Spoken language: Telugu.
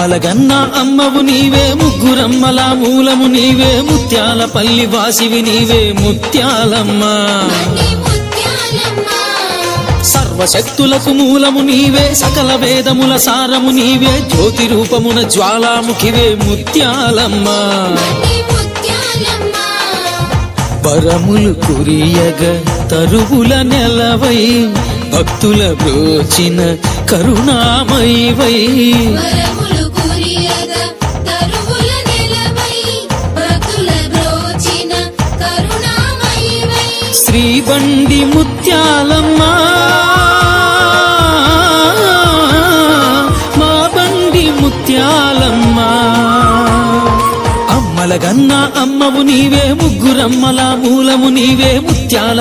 అమ్మలగన్న అమ్మవు నీవే ముగ్గురమ్మల మూలము నీవే ముత్యాల పల్లి వాసివి నీవే ముత్యాలమ్మ సర్వశక్తులకు మూలము నీవే సకల వేదముల సారము నీవే జ్యోతి రూపమున జ్వాలాముఖివే ముత్యాలమ్మ పరములు కురియగ తరువుల నెలవై భక్తుల బ్రోచిన కరుణామయివై శ్రీబండి ముత్యాలమ్మ మా బండి ముత్యాలమ్మ అమ్మలగన్న అమ్మవు నీవే ముగ్గురమ్మల మూలము నీవే ముత్యాల